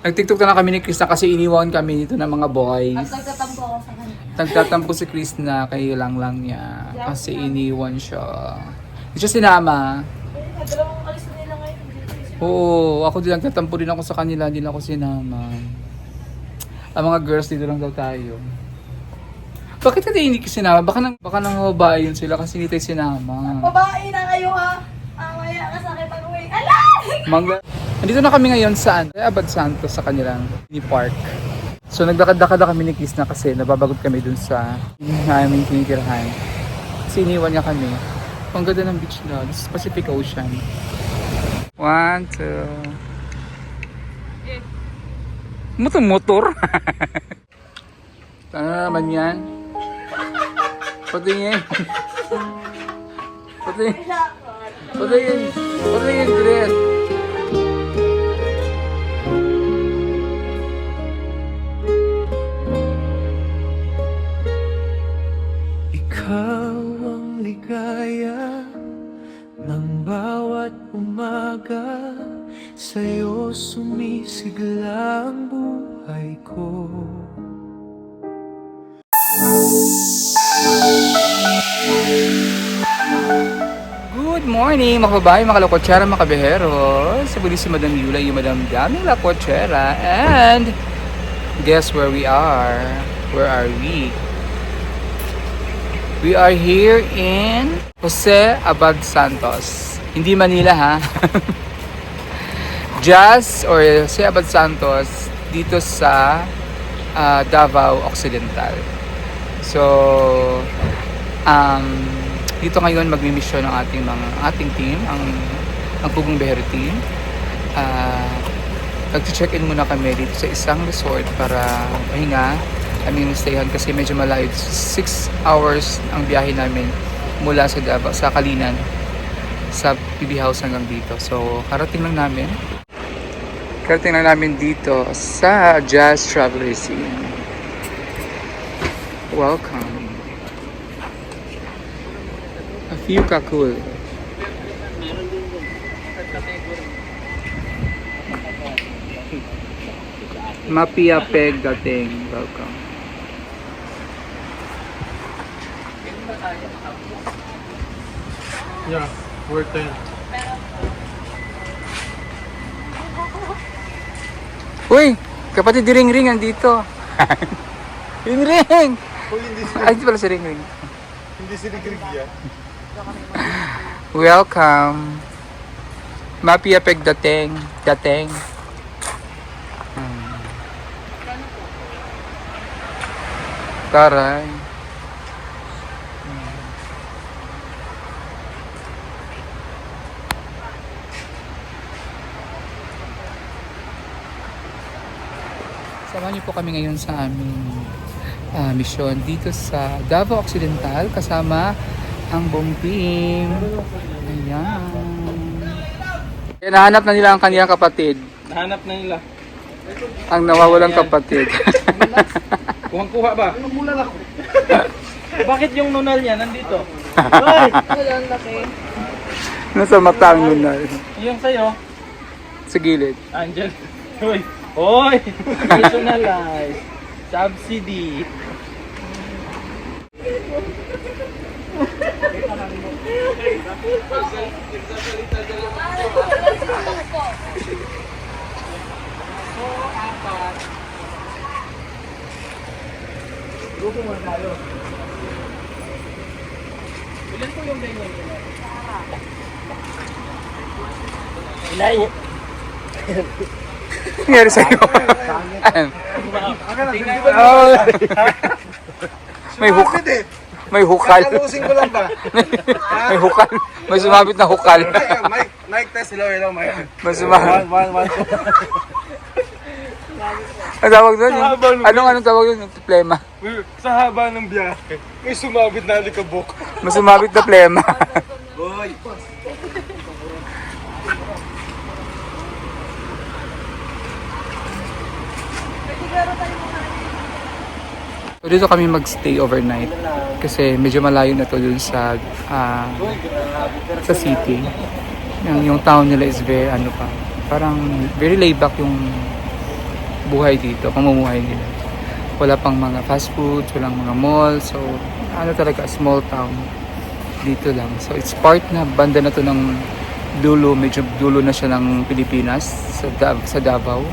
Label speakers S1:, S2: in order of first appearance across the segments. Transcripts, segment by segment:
S1: Nag-TikTok na lang kami ni Chris na kasi iniwan kami dito ng mga boys.
S2: At nagtatampo ako sa kanya.
S1: Nagtatampo si Chris na kayo lang niya kasi iniwan siya. Hindi siya sinama.
S2: Dalawang alis na nila ngayon.
S1: Oo, ako din nagtatampo din ako sa kanila, hindi lang ako sinama. Ang mga girls dito lang daw tayo. Bakit ka hindi ka sinama? Baka nang babae yun sila kasi hindi tayo sinama.
S2: Babae na kayo ha. Maya ka sa akin pag-uwi. Ala!
S1: Nandito na kami ngayon saan? Abad Santos sa kanilang mini park. So nagdakad-dakad na kami ni Chris na kasi nababagot kami dun sa aming tinitirahan. Kasi iniwan niya kami. Ang ganda ng beach na. This is Pacific Ocean. 1, 2. Motor? Ano naman yan? Patingin. Patingin, Chris.
S3: Ikaw ang ligaya ng bawat umaga, sa'yo sumisigla ang buhay ko.
S1: Good morning mga babae, mga lakotsera, mga kabehero. Sa buli si Madam Yula, yung Madam Daming Lakotsera. And guess where we are? Where are we? We are here in Jose Abad Santos. Hindi Manila ha. Just or Jose Abad Santos dito sa Davao Occidental. So dito ngayon magmi-mission ang ating team, ang Pugong Behero team. Nag-check-in muna kami dito sa isang resort para pahinga. Aming stayhan kasi medyo malayo. 6 hours ang biyahe namin mula sa Davao, sa Kalinan, sa PB House hanggang dito. So, karating lang namin dito sa Jazz Travelers Inn. Welcome. A few kakul. Mapia Peg dating. Welcome.
S3: Yeah, worth it.
S1: Uy! Kapatid di Ring-Ring andito. Ring-Ring!
S3: Oh, hindi
S1: Ay, di pala si Ring-Ring.
S3: hindi sinig-rig yan.
S1: Welcome. Mapia Peg dating. Taray. Samahan niyo po kami ngayon sa aming misyon dito sa Davao Occidental kasama ang buong team. Ayan. Kaya nahanap na nila ang kanilang kapatid.
S3: Nahanap na nila.
S1: Ang nawawalang kapatid.
S3: Kuhang-kuha ba? Nagmulan ako. Bakit yung nunal niya nandito? Hoy!
S2: Wala ang laki.
S1: Nasa mata ang nunal.
S3: Yung sa'yo?
S1: Sa gilid.
S3: Andyan. Hoy! Hoy! Personalized. Subsidy. Grupo mo tayo. Ilan po yung ganyan? Ilan yun?
S1: Nangyari sa'yo. May hukal. May hukal.
S3: Kalusin ko lang ba?
S1: May hukal. May sumabit na hukal.
S3: Mic test. Hello, mic.
S1: May sumabit.
S3: One.
S1: Ang tawag doon? Anong tawag doon? Yung plema.
S3: Sa haba ng biyahe, may sumabit na alikabok.
S1: May sumabit na plema.
S3: Boy!
S1: So dito kami magstay overnight kasi medyo malayo na to dun sa city. Yung town nila is very parang very laid back yung buhay dito, pamumuhay nila. Wala pang mga fast food, walang mga mall. So, ano talaga, small town. Dito lang. So, it's part na, banda na to ng dulo. Medyo dulo na siya ng Pilipinas sa Davao.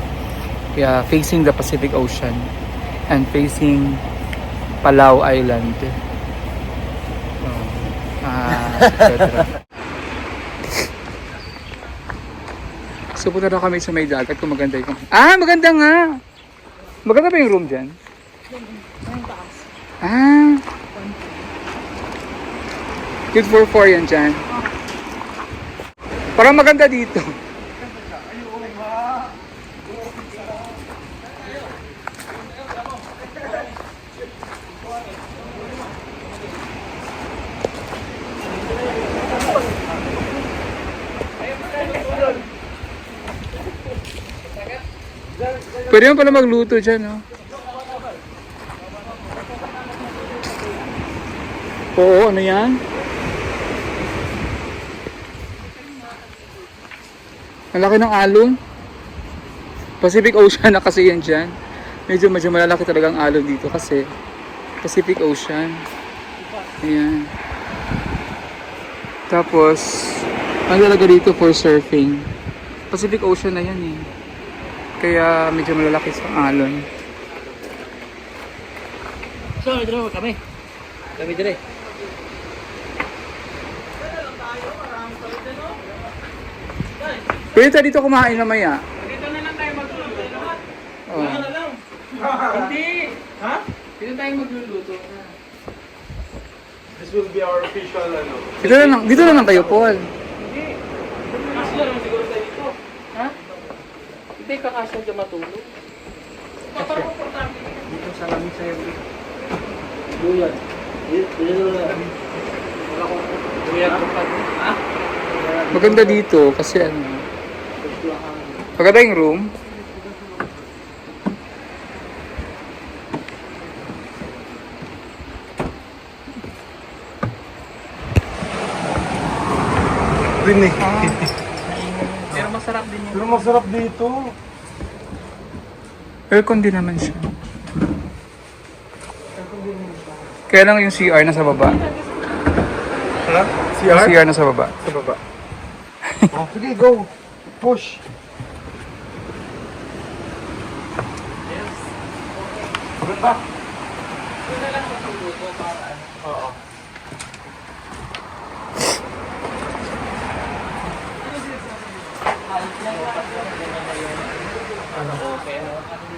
S1: Kaya, facing the Pacific Ocean and facing Palau Island. So, etc. So, punta na kami sa may dagat kung maganda yung... maganda nga! Maganda ba yung room dyan? Good for 4 yan dyan. Parang maganda dito. Pwede mo pala magluto dyan, no? Oo, ano yan? Ang laki ng alon. Pacific Ocean na kasi yan dyan. Medyo malalaki talaga ang alon dito kasi Pacific Ocean. Ayan. Tapos, ang talaga dito for surfing. Pacific Ocean na yan eh. Kaya medyo malalaki sa alon.
S3: So, dito kami. Kami dire.
S1: Pwede tayo dito kumain mamaya.
S3: Dito na lang tayo magluluto.
S1: Oh.
S3: Hindi. Ha?
S1: Dito tayo magluluto.
S4: This will be our official ano.
S1: Dito na lang tayo, Paul.
S3: Hindi. Kasya lang siguro tayo dito. Ha? Hindi kakasya dyan matulog. Dito sa kami sa'yo. Buyan. Dito na lang. Wala ko. Buyan ko pa. Ha?
S1: Maganda dito kasi ano. Maganda yung room.
S4: Rinig.
S3: Pero masarap din yun.
S4: Pero masarap dito.
S1: Aircon din naman siya. Kaya lang yung CR nasa baba.
S4: Ha? CR?
S1: CR nasa baba.
S4: Sa baba. Oh, sige, go. Push. Pagod ba? Oo.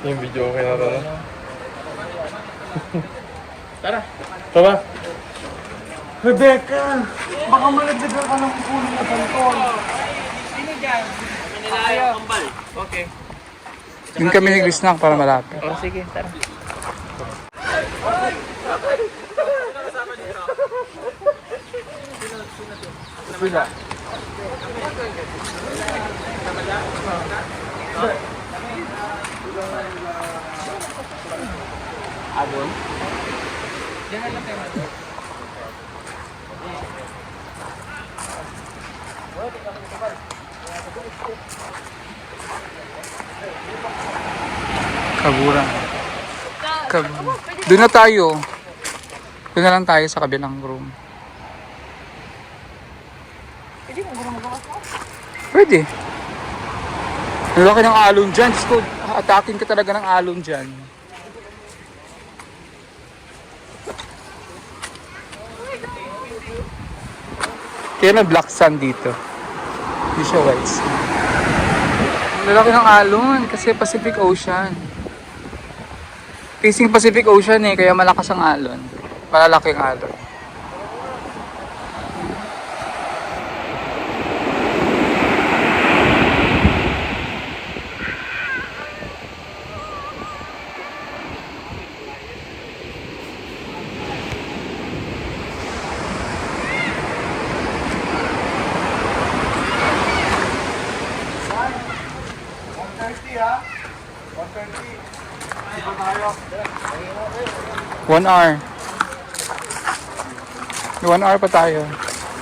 S4: Yung video okay na ba?
S3: Tara.
S4: Tara. Rebecca! Baka malagdagan ka ng kukunin na santol.
S3: Sino dyan? Tayo. Kambal. Okay.
S1: Yun kami ni Chris para malapit.
S3: Oh, sige, tara.
S1: Sila.
S3: Abon? Diyan lang tayo natin.
S1: Kaburan. Doon na tayo. Doon na lang tayo sa kabilang room. Pwede. Ang laki ng alon dyan. Diyos ko, atakin ka talaga ng alon dyan. Kaya may black sand dito. Hindi siya white sand. Ang laki ng alon kasi Pacific Ocean. Facing Pacific Ocean eh, kaya malakas ang alon. Malalaki ang alon.
S4: Ha? 130. Iba tayo.
S1: 1 hour. 1 hour pa tayo.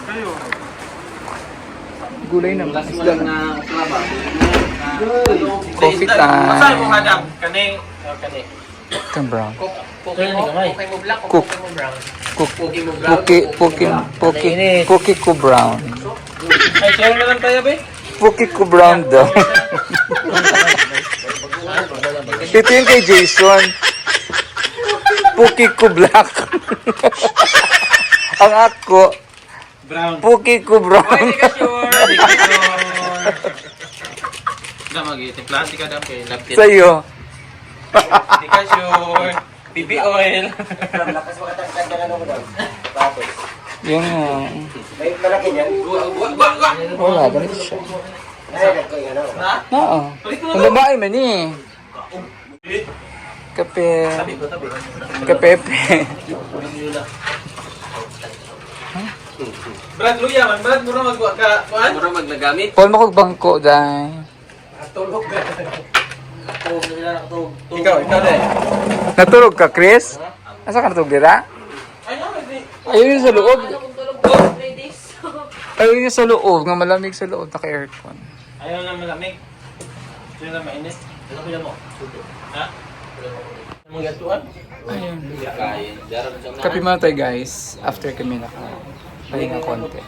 S4: Kayo.
S1: Gulay na.
S3: Walang na klaba.
S1: Coffee
S3: Masay mo
S1: time.
S3: hadam. Kani. Kani.
S1: Itong brown.
S3: Cookie mo black o
S1: Cook.
S3: cookie mo brown?
S1: Cook.
S3: Cookie mo black.
S1: Cookie ko brown.
S3: Ay, share na lang tayo, be.
S1: Cookie ko brown daw. Ito yung kay Jason. Cookie ko black. Ang ako,
S3: Brown.
S1: cookie ko brown.
S3: Di ka sure. Di ka sure. Na mag-itimplan, di ka daw kay laptop.
S1: Sa'yo.
S3: Di ka sure. BB oil.
S1: Yung, wala, ganito siya. Oo. Ang babae man eh. Kape. Kapepe.
S3: Brad, luya man. Brad, mura magwa ka. Kuan? Mura magnagamit.
S1: Paul mo kong bangko, day.
S3: Tulog ka. Ikaw din.
S1: Natulog ka, Chris? Asa ka natulog, dira?
S3: Ay, no, hindi.
S1: Ayun yung sa loob.
S2: Kung tulog ko, 3 days.
S1: Ayun yung sa loob. Nga malamig sa loob. Naka-aircon.
S3: Ayaw na malamig. Sino na mainit? Ano ko mo? Ha? Ano mong gatuan?
S1: Ayun.
S3: Kain.
S1: Kape muna tayo, guys. After kami naka-pahinga konti.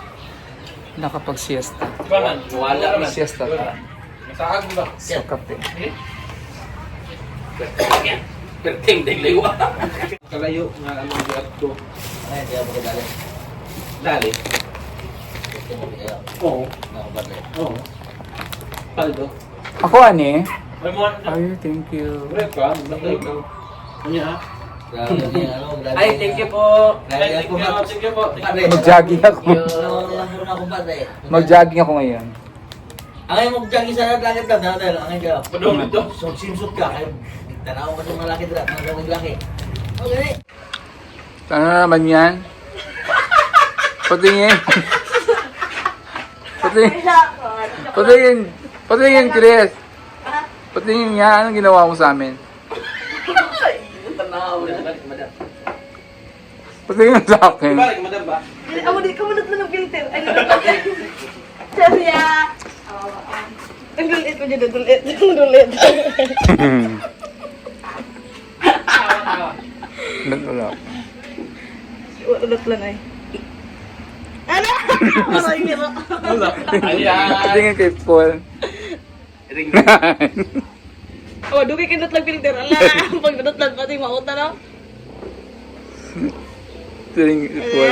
S1: Nakapag-siesta.
S3: Baman, wala man.
S1: Siesta pa.
S3: Masaag ba?
S1: So, kape.
S3: Perting dayliw. Kalayo nga ang mga giat ko. Ay, di ako dali. Dali. Oo. Oo. Paldo.
S1: Ako, ani?
S3: Ay mo.
S1: Ay, thank you.
S3: Break ka, bakit ka? Ano ha? Ay, thank you po. Thank you po.
S1: Mag-jogging ako. Mag-jogging ako ngayon.
S5: Ang mo jagi sa dagat na dahil ang ikaw.
S3: Padong ito.
S5: So simsut ka kay tanaw mo ng malaki dra, ng laki. Okay.
S1: Ano na naman yan? Patingin. Patingin, Chris. Patingin nga, anong ginawa mo sa amin? Patingin sa akin.
S3: Balik madam ba?
S2: Amo di ka manat na ng filter. Ay, naman. Sabiya. Ang dulit mo dyan, dulit. Dulit.
S1: Wala.
S2: Ulit lang ay. Ano? Aray, miro.
S3: Wala. Ayan.
S1: Patingin kay Paul.
S3: Ring.
S2: Oh, dugi kinot lang filter. Ala, pag kinot lang pati mauta na.
S1: Patingin kay Paul.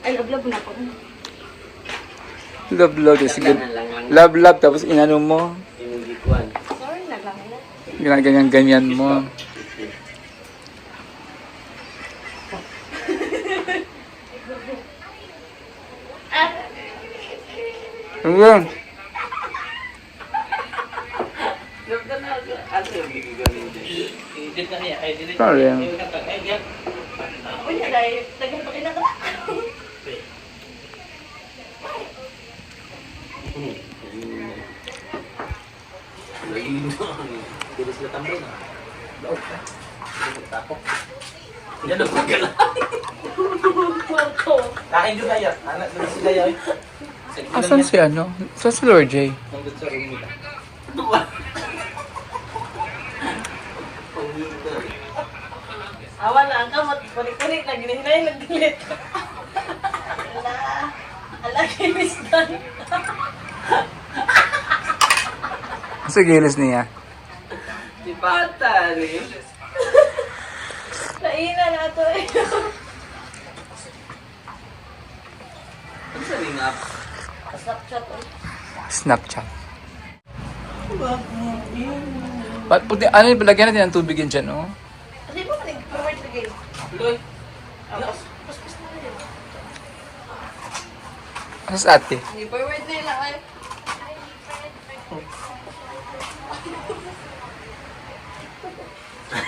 S2: Ay, love na ako.
S1: Love, sige. Love, tapos inano mo.
S2: Sorry na lang.
S1: Ginaganyan-ganyan mo. Ano yan?
S3: Edit na niya. Ay, edit.
S1: Sorry.
S3: Ay, yan.
S2: Uy, dahil nagpakin na ka.
S5: Bilis na tambay na. Tapok.
S3: Yan ang pagkala. Kain juga yan. Anak na sila yan.
S1: Asan si ano? Saan si Lord J?
S3: Nandun sa room nila.
S2: Awa na ang kamot. Kunik-kunik na ginihinay nagdilit. Ala. Ala, kinis dan.
S1: Sa gilis niya.
S3: Si Pata rin.
S2: Naina na ito eh.
S3: Ano sa ring up?
S2: Snapchat oh.
S1: Snapchat. Puti, ano yung lagyan natin ng tubig yan dyan, oh?
S2: Kasi mo ka nag-forward sa game.
S3: Loy.
S2: Pas-pas na rin.
S1: Asas ate?
S2: Nag-forward na yun lang ay.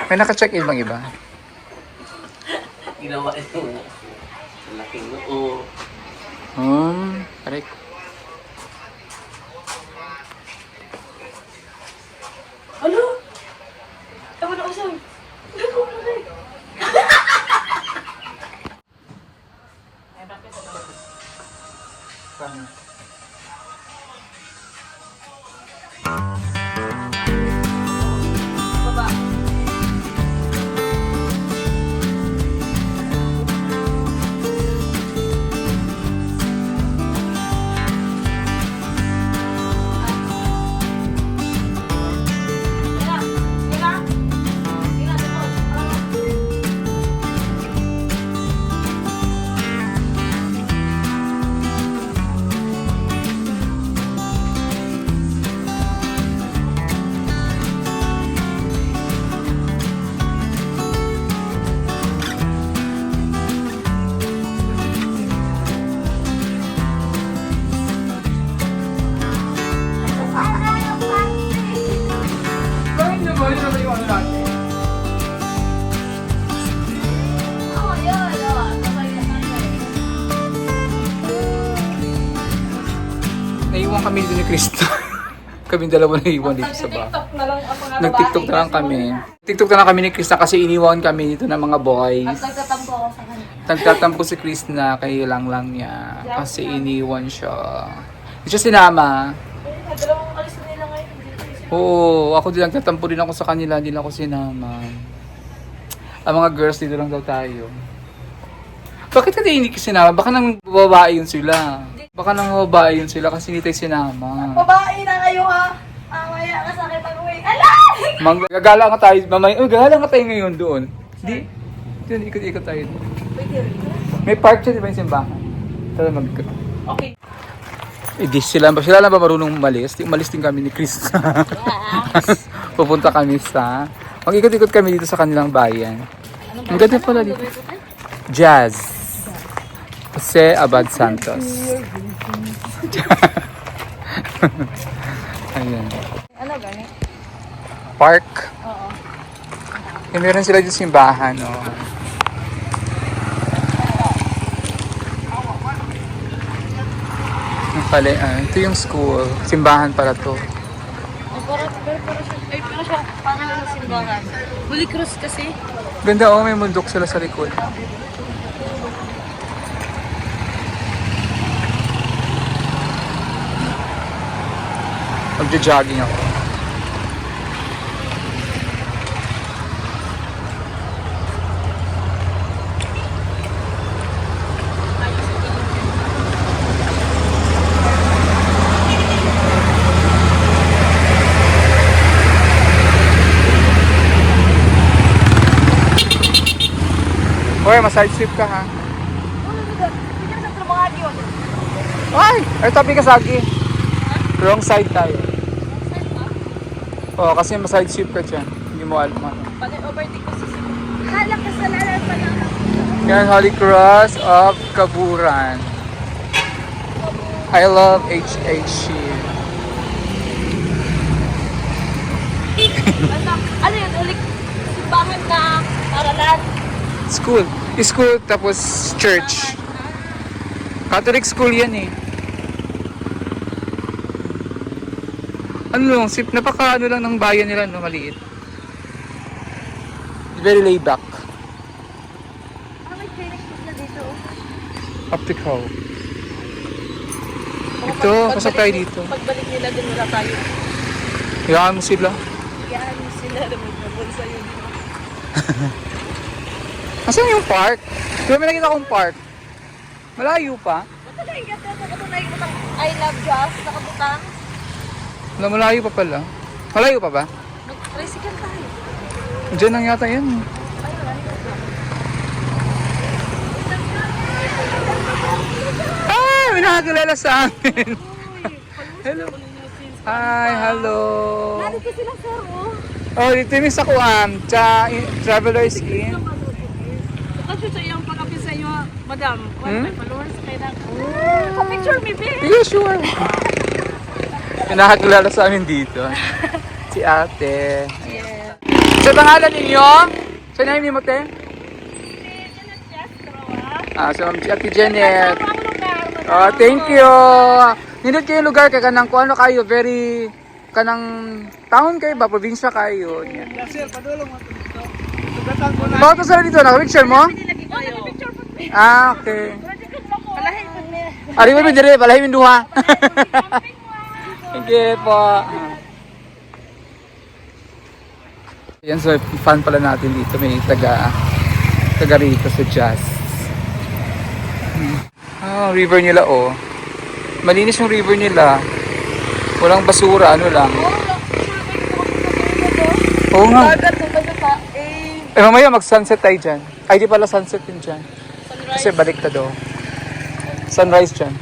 S1: May naka-check-in bang iba?
S5: Ginawa ito. Laking noo.
S1: Correct.
S2: Ano? Tama na usap. Nagawa na rin.
S1: Krista. Kaming dalawa na iwan dito sa bahay.
S2: TikTok na lang ako nga
S1: Nag-tiktok na lang kami. TikTok na lang kami ni Krista kasi iniwan kami dito ng mga boys.
S2: At nagtatampo ako sa kanya.
S1: Nagtatampo si Krista kay lang niya kasi iniwan siya. Hindi siya sinama.
S2: Dalawang alis na nila ngayon.
S1: Oo, ako din nagtatampo din ako sa kanila, hindi lang ako sinama. Ang mga girls dito lang daw tayo. Bakit ka hindi ka sinama? Baka nang babae yun sila. Baka nang babae yun sila kasi hindi tayo sinama.
S2: Babae na kayo ha. Maya ka sa akin pag-uwi. Ala!
S1: Gagala nga tayo, mamaya. Gagala nga tayo ngayon doon. Di, doon ikot-ikot tayo.
S2: Pwede rin.
S1: May park siya, di ba yung simbahan? Tara mag-ikot.
S2: Okay.
S1: Di sila lang ba marunong umalis? Umalis din kami ni Chris. Pupunta kami sa... Mag-ikot-ikot kami dito sa kanilang bayan. Ang ganda pala dito. Jazz. Jose Abad Santos. Ayan.
S2: Ano gani?
S1: Park.
S2: Oo.
S1: Eh, meron sila dito simbahan. Oh. Ito yung school. Simbahan pala to.
S2: Pero siya, parang sa simbahan. Holy Cross kasi.
S1: Ganda oh, may mundok sila sa likod. Magja-jogging ako. Hoy, maside sweep ka ha.
S2: Hindi sa trabaho yun.
S1: Ay, tabi ka sagi. Wrong side tayo. Oo, kasi maside sweep ka dyan. Hindi mo alam ano.
S2: Pag overtake ko sa Hala ka sa lalan pa lang.
S1: Yan, Holy Cross of Kaburan. I love HHC.
S2: Ano yun? Ulit simbahan na paralan.
S1: School. School tapos church. Catholic school yan eh. Ano lang, napaka ano lang ng bayan nila, no, maliit. Very laid back.
S2: May clinic na dito.
S1: Optical. Ito, pasok tayo dito.
S2: Pagbalik nila din wala tayo.
S1: Hayaan mo sila.
S2: Yan sila naman nabunsa yun.
S1: Asan yung park? Di ba may nakita akong park? Malayo pa.
S2: Matalang yung gata na ito na yung I love jazz nakabutang.
S1: Wala, malayo pa pala. Malayo pa ba?
S2: Mag-tricycle tayo.
S1: Diyan lang yata yan. Ah! May nakakilala sa amin. Hello. Hi, hello.
S2: Narito sila sir oh.
S1: Oh, dito yung sa Kuam. Traveler's Inn.
S2: Kasi sa iyong pag-apis sa iyo, madam.
S1: Hmm?
S2: Followers kayo na. Sa picture, maybe.
S1: Yeah, sure. May nakakilala sa amin dito. Si ate.
S2: Yeah.
S1: Sa pangalan ninyo? Sa name mo, te? Si Ate Janet. Oh, thank you. Nindot kayo lugar kay kanang kuano kayo, very kanang town kayo ba, probinsya kayo. Yeah.
S3: Sir, padulong mo dito. Sugatan ko na.
S1: Bakit sa dito? Naka-picture mo?
S2: Picture po.
S1: Okay.
S2: Palahin po niya.
S1: Ari mo dire, palahin mo duha. Okay po. Yan, so fun pala natin dito. May taga rito sa Jazz. River nila oh. Malinis yung river nila. Walang basura, ano lang. Oo nga.
S2: Dagat sa basa
S1: Eh mamaya mag-sunset tayo dyan. Ay di pala sunset din dyan. Kasi balik ta daw. Sunrise dyan.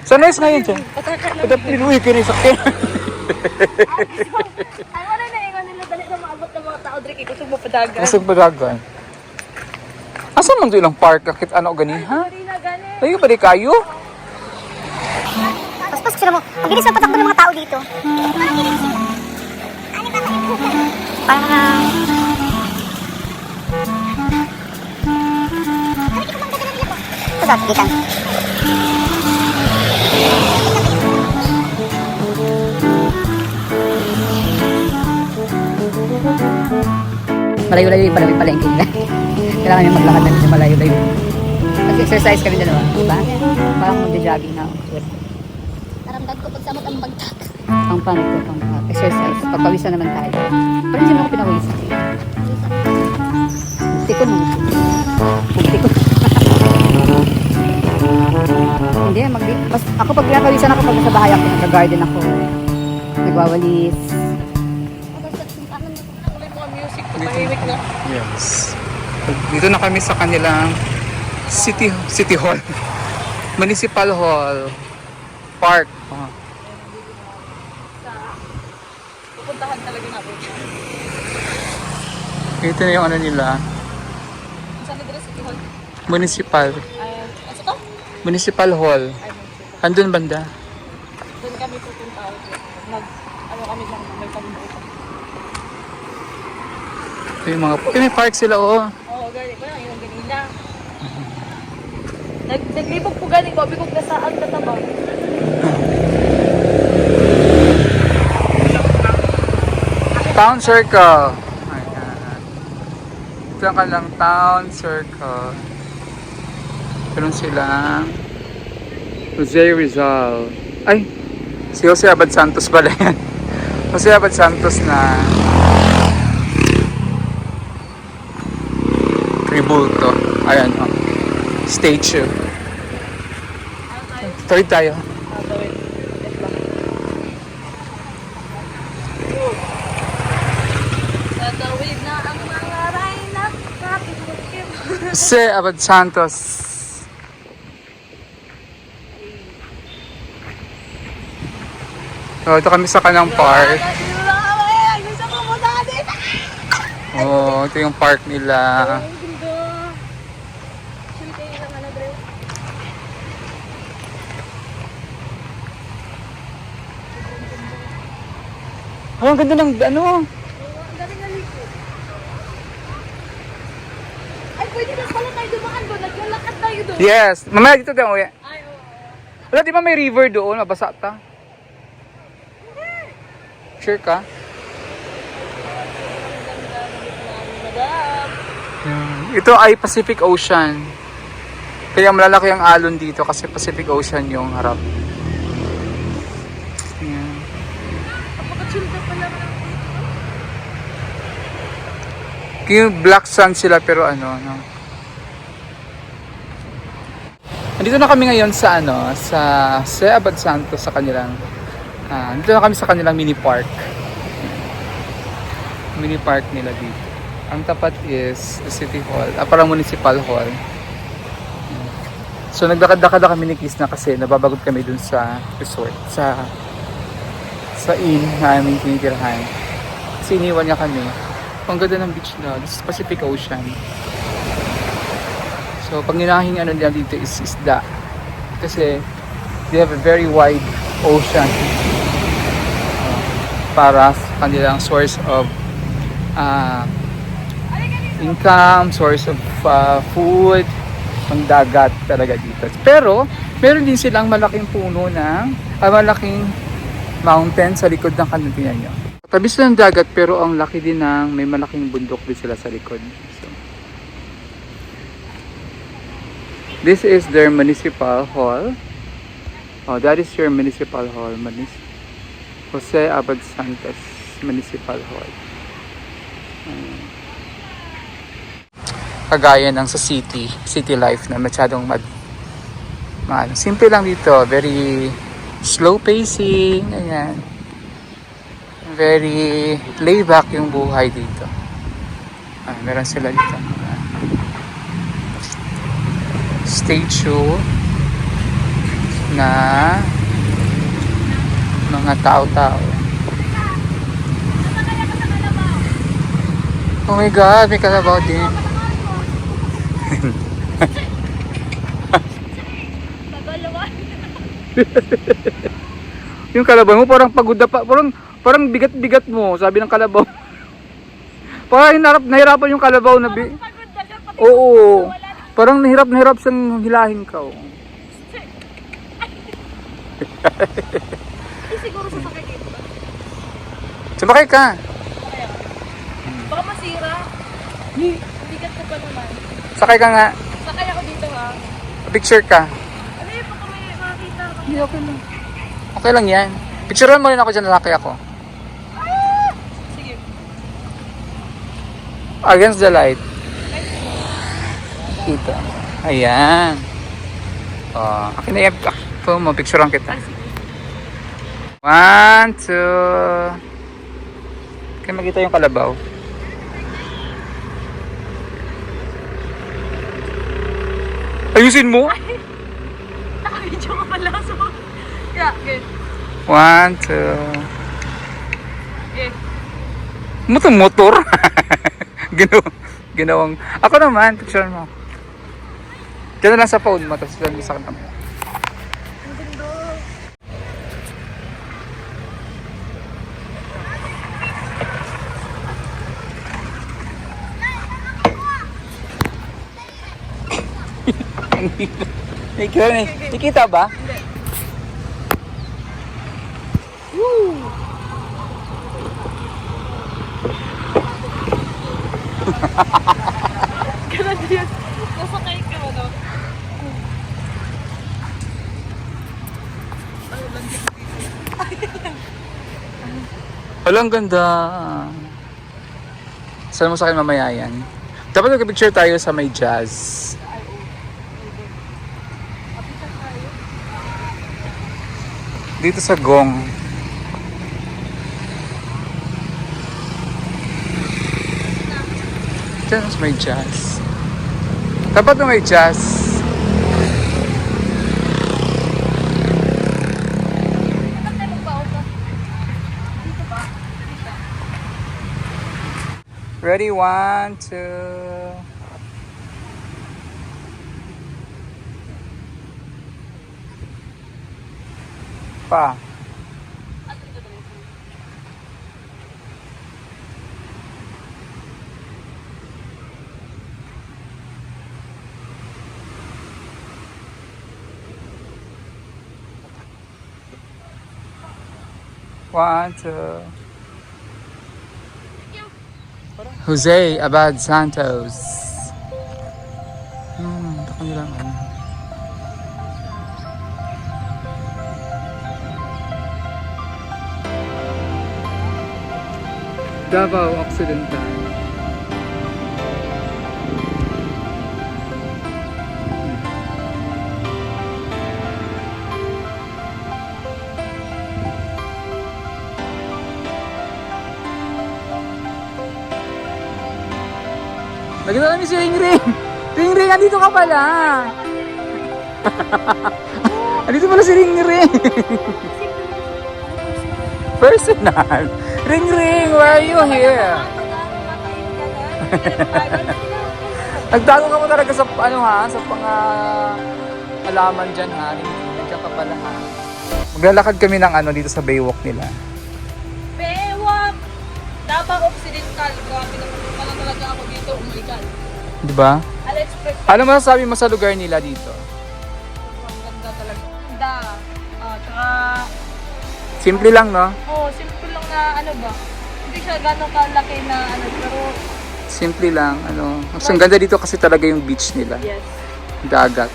S1: Sunrise ngayon dyan. Ito pinuwi ko na yung sakyan.
S2: Ay, wala na ingon nila dali na maabot ng mga tao diri kay kusog mo padagan.
S1: Masag padagan. Asan man ilang park? Kakit ano gani ha?
S2: Dili na gani.
S1: Layo pa di kayo?
S6: Paspas sila mo. Ang bilis ng patakbo ng mga tao dito. Parang... Ito sa kitan.
S7: Malayo-layo yung palengke nila. Kailangan yung maglakad namin yung malayo-layo. Nag-exercise kami dalawa, di ba? Parang mag-jogging na ako.
S6: Naramdam ko pag samot ang bagtak.
S7: Ang pangit ko, exercise. Pagpawisan naman tayo. Pero hindi mo ako pinawisan. Tikon mo. Tikon. Hindi, ako pag pinapawisan ako pag sa bahay ako, nag-garden ako. Nagwawalis.
S2: Music, tahimik na.
S1: Yes. Dito na kami sa kanilang City Hall. Municipal Hall. Park. Oh.
S2: Pupuntahan talaga natin.
S1: Ito na yung ano nila.
S2: Saan na City Hall?
S1: Municipal.
S2: Ano to?
S1: Municipal Hall. Andun banda.
S2: Doon kami pupunta. Kami lang, may kami pupunta.
S1: Ito yung mga... may park sila, oh.
S2: Oo, gani ko lang, yung ganila. Naglibog po gani ko, bigog na saan katabang.
S1: Town Circle. Ayan. Ito ang kanilang Town Circle. Meron silang Jose Rizal. Ay! Si Jose Abad Santos pala yan. Jose Abad Santos na tribulto. Ayan, oh. Statue. Tawid tayo.
S2: Tatawid na ang mga rayna.
S1: Jose Abad Santos. So, ito kami sa kanang park.
S2: Gusto ko mo dati.
S1: Oh, ito yung park nila. Oh, ang ganda ng ano.
S2: Ay, pwede na pala tayo dumaan doon. Naglalakad tayo doon.
S1: Yes, mamaya dito tayo uwi.
S2: Ay, oo.
S1: Wala, di ba may river doon? Mabasa ta. Sure ka?
S2: Madam.
S1: Ito ay Pacific Ocean. Kaya malalaki ang alon dito kasi Pacific Ocean yung harap. Yan.
S2: Napaka-chill ka pala.
S1: Yung black sand sila pero ano, no. Nandito na kami ngayon sa ano, sa Abad Santos sa kanilang dito na kami sa kanilang mini park. Mini park nila dito. Ang tapat is the City Hall, parang Municipal Hall. So nagdakad-dakad kami ni Kiss na kasi nababagod kami dun sa resort, sa inn na aming tinitirahan. Kasi iniwan niya kami. Ang ganda ng beach na, this is Pacific Ocean. So pag ninahing ano nila dito is isda. Kasi they have a very wide ocean. Para sa kanilang source of income, source of food, ang dagat talaga dito. Pero meron din silang malaking puno ng malaking mountain sa likod ng kanilang, tingnan nyo. Tabi sila ng dagat pero ang laki din ng may malaking bundok din sila sa likod. So, this is their municipal hall. Oh, that is your municipal hall. Jose Abad Santos Municipal Hall. Kagaya ng sa city life na masyadong simple lang dito, very slow pacing, ayan. Very laid back yung buhay dito. Meron sila dito. Statue na mga tao-tao. Oh my God, may kalabaw din. Yung kalabaw mo parang pagod na pa, parang bigat-bigat mo, sabi ng kalabaw. Parang nahirapan yung kalabaw na Oo. Parang nahirap siyang hilahin ka. Oh.
S2: Siguro sasakay dito.
S1: Sumakay ka.
S2: Baka masira. Bigat ko pa naman.
S1: Sakay ka nga.
S2: Sakay ako dito ha.
S1: Picture ka.
S2: Ano yun, baka may makakita ka.
S1: Hindi, okay lang. Okay lang yan. Picturean mo rin ako dyan, lalaki ako.
S2: Sige.
S1: Against the light. Ito. Ayan. Oh, akin na yan. Ito mo, picturean kita. 1, 2. Kaya makita yung kalabaw. Ayusin mo.
S2: Naka-video ka pala. So, yeah, okay.
S1: 1, 2.
S2: Okay.
S1: Motor. Ginawang. Ako naman, picture mo. Diyan na lang sa phone mo, tapos lang sa kanila.
S2: Ang ganda.
S1: Nakikita ba?
S2: Ganun yun. Nasakay ka ano.
S1: Walang ganda. Saan mo sa akin mamaya yan? Dapat magka-picture tayo sa may jazz. Dito sa Gong. Diyan sa may jazz. Dapat na may jazz.
S2: Bakit tayo magbaon ka? Dito ba?
S1: Ready, 1, 2. Pa. One, two. Jose Abad Santos. Ito kanilang ano. Davao Occidental. Nakita namin si Ring Ring! Ring Ring, andito ka pala! Andito pala si Ring Ring! Personal! Ring Ring, why are you here? Nagtago ka mo talaga sa ano ha, sa alaman dyan ha. Nandiyan ka pala ha. Maglalakad kami ng ano dito sa Baywalk nila.
S2: Bewak! Davao Occidental. Grabe naman pala talaga ako dito. Oh my God.
S1: Diba?
S2: Alex
S1: Ano masasabi mo sa lugar nila dito?
S2: Ang ganda talaga. Ganda. Tsaka,
S1: Simple lang, no?
S2: simple lang na ano ba? Hindi siya gano'ng kalaki na ano, pero
S1: Simple lang, ano. Mas ang ganda dito kasi talaga yung beach nila.
S2: yes.
S1: Dagat.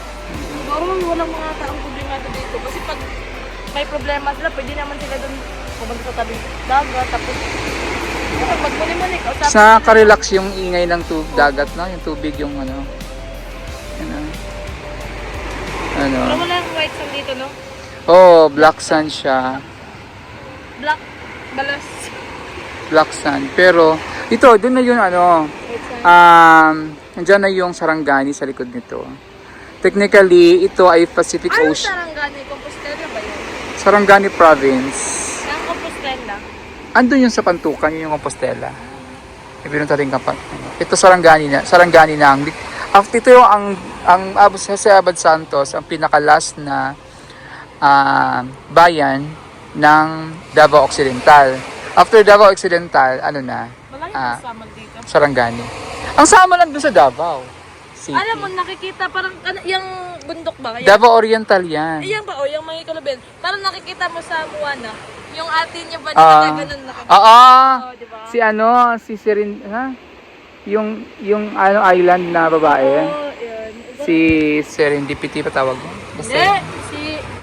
S2: Siguro walang mga taong problema dito. Kasi pag may problema sila, pwede naman sila doon pumunta sa tabing dagat. Tapos, magmuni-muni.
S1: Nakaka-relax yung ingay ng dagat, no? Yung tubig, yung ano. Ano.
S2: Pero wala yung white sand dito, no?
S1: Oh, black sand siya.
S2: Black balas.
S1: Black sand. Pero, ito, dun na yung ano,
S2: White sand.
S1: nandyan na yung Sarangani sa likod nito. Technically, ito ay Pacific
S2: Ano
S1: Ocean.
S2: Sarangani? Compostela ba yun?
S1: Sarangani Province.
S2: Ang Compostela.
S1: Andun yung sa Pantukan, yun yung Compostela. Ibinunta rin kapat. Ito Sarangani na. Sarangani na. After ito yung Jose Abad Santos, ang pinaka-last na bayan ng Davao Occidental. After Davao Occidental, ano na?
S2: Malayo yung samal dito.
S1: Sarangani. Ang sama lang doon sa Davao City.
S2: Alam mo, nakikita parang, yung bundok ba?
S1: Davao Oriental yan.
S2: Ayan ba? O, yung mga kalubin. Parang nakikita mo sa Moana. Yung atin niya ba
S1: Ah.
S2: nakaganon na kami?
S1: Oo.
S2: Oo, di ba?
S1: Si ano, si Sirin, ha? Yung ano island na babae.
S2: Oo, yan.
S1: Si Serendipity pa tawag mo. Basta,
S2: Hindi, si...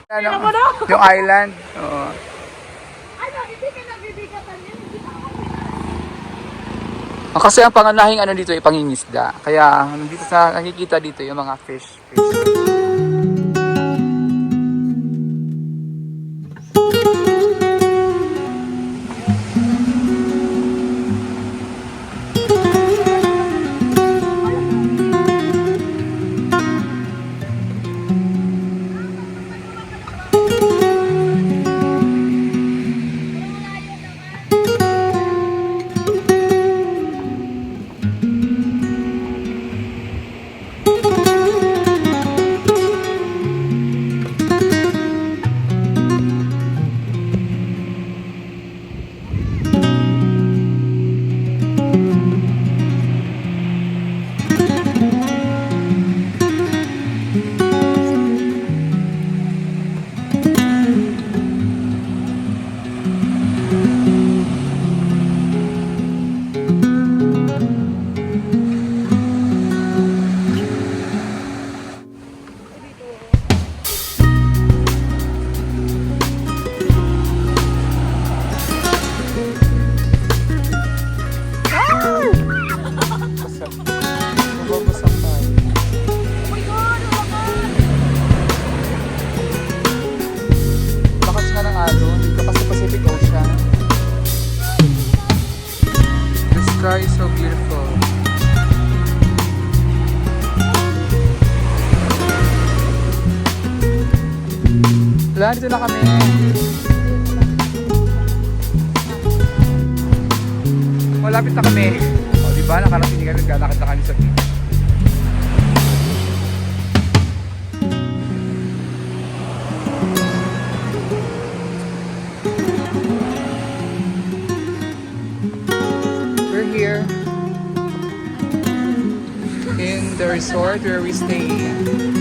S1: ano,
S2: Ano mo na?
S1: yung island. Oo.
S2: Ano, hindi ka nabibigatan yan.
S1: Kasi ang pangunahing ano dito ay pangingisda. Kaya nandito sa nakikita dito yung mga fish. Mababasang tayo. Lakas nga ng alon dito kasi Pacific Ocean. The sky is so beautiful. Wala, dito na kami. Malapit na kami. O, diba? Nakarating kami. Naglalakad na kami sa beach. We're here in the resort where we stay.